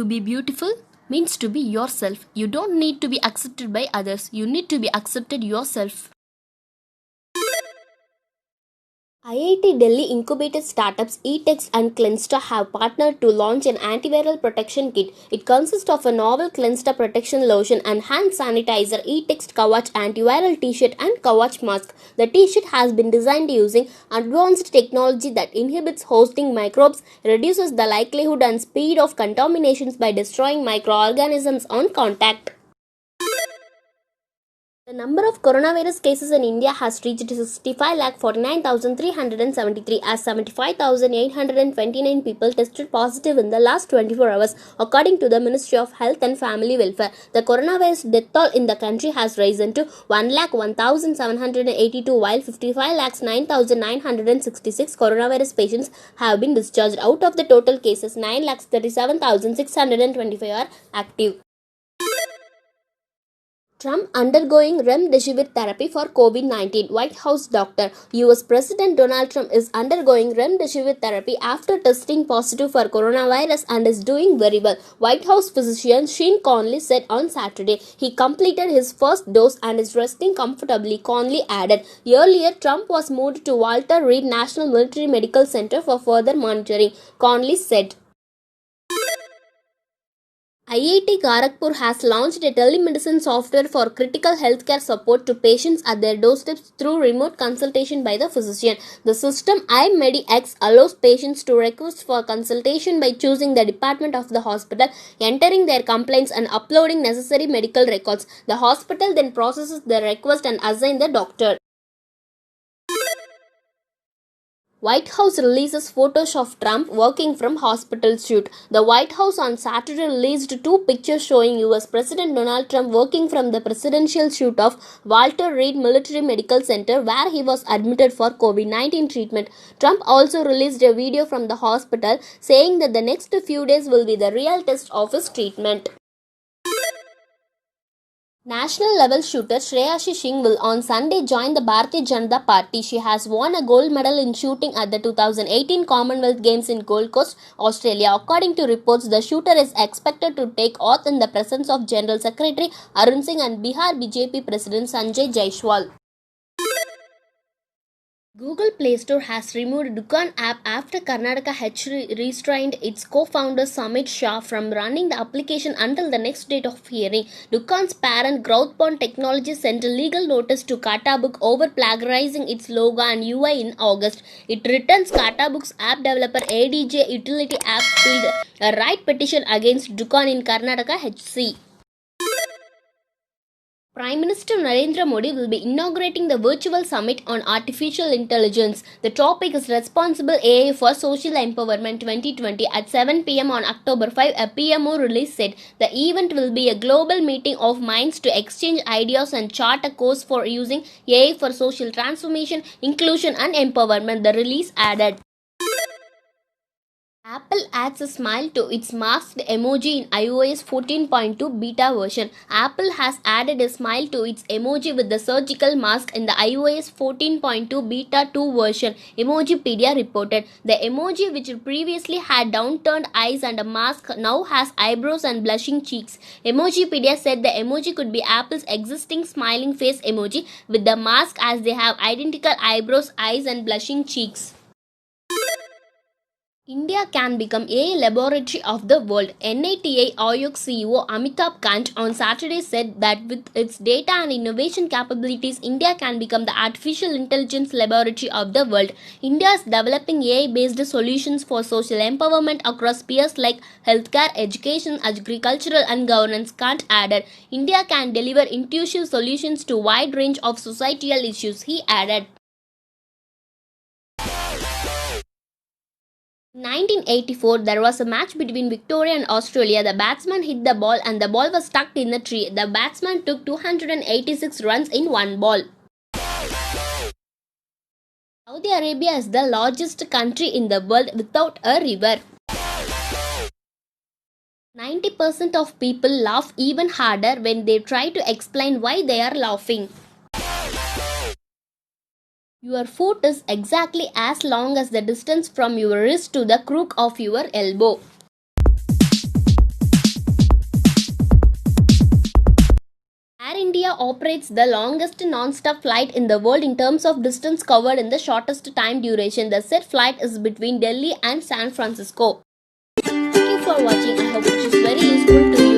be beautiful means to be yourself. You don't need to be accepted by others. You need to be accepted yourself. IIT Delhi incubated startups eText and Clensta have partnered to launch an antiviral protection kit. It consists of a novel Clensta protection lotion and hand sanitizer, eText Kavach antiviral t-shirt and Kavach mask. The t-shirt has been designed using advanced technology that inhibits hosting microbes, reduces the likelihood and speed of contaminations by destroying microorganisms on contact. The number of coronavirus cases in India has reached 65,49,373 as 75,829 people tested positive in the last 24 hours, according to the Ministry of Health and Family Welfare. The coronavirus death toll in the country has risen to 1,01,782, while 55,09,966 coronavirus patients have been discharged. Out of the total cases, 9,37,625 are active. Trump undergoing remdesivir therapy for COVID-19. White House doctor. US President Donald Trump is undergoing remdesivir therapy after testing positive for coronavirus and is doing very well. White House physician Sean Conley said on Saturday he completed his first dose and is resting comfortably, Conley added. Earlier, Trump was moved to Walter Reed National Military Medical Center for further monitoring, Conley said. IIT Kharagpur has launched a telemedicine software for critical healthcare support to patients at their doorsteps through remote consultation by the physician. The system iMediX allows patients to request for consultation by choosing the department of the hospital, entering their complaints and uploading necessary medical records. The hospital then processes the request and assigns the doctor. White House releases photos of Trump working from hospital suite. The White House on Saturday released two pictures showing US President Donald Trump working from the presidential suite of Walter Reed Military Medical Center where he was admitted for COVID-19 treatment. Trump also released a video from the hospital saying that the next few days will be the real test of his treatment. National level shooter Shreyashi Singh will on Sunday join the Bharatiya Janata Party. She has won a gold medal in shooting at the 2018 Commonwealth Games in Gold Coast, Australia. According to reports, the shooter is expected to take oath in the presence of General Secretary Arun Singh and Bihar BJP President Sanjay Jaiswal. Google Play Store has removed Dukaan app after Karnataka H restrained its co-founder Samit Shah from running the application until the next date of hearing. Dukaan's parent Growthpoint Technology sent a legal notice to Katabook over plagiarizing its logo and UI in August. It returns Katabook's app developer ADJ Utility App filed a right petition against Dukaan in Karnataka HC. Prime Minister Narendra Modi will be inaugurating the virtual summit on artificial intelligence. The topic is Responsible AI for Social Empowerment 2020 at 7 p.m. on October 5, a PMO release said. The event will be a global meeting of minds to exchange ideas and chart a course for using AI for social transformation, inclusion and empowerment, the release added. Apple adds a smile to its masked emoji in iOS 14.2 beta version. Apple has added a smile to its emoji with the surgical mask in the iOS 14.2 beta 2 version, Emojipedia reported. The emoji, which previously had downturned eyes and a mask, now has eyebrows and blushing cheeks. Emojipedia said the emoji could be Apple's existing smiling face emoji with the mask as they have identical eyebrows, eyes and blushing cheeks. India can become AI laboratory of the world. NITI Aayog CEO Amitabh Kant on Saturday said that with its data and innovation capabilities, India can become the artificial intelligence laboratory of the world. India is developing AI-based solutions for social empowerment across spheres like healthcare, education, agricultural and governance, Kant added. India can deliver intuitive solutions to a wide range of societal issues, he added. In 1984, there was a match between Victoria and Australia. The batsman hit the ball and the ball was stuck in the tree. The batsman took 286 runs in one ball. Saudi Arabia is the largest country in the world without a river. 90% of people laugh even harder when they try to explain why they are laughing. Your foot is exactly as long as the distance from your wrist to the crook of your elbow. India operates the longest non-stop flight in the world in terms of distance covered in the shortest time duration. The said flight is between Delhi and San Francisco. Thank you for watching. I hope it is very useful to you.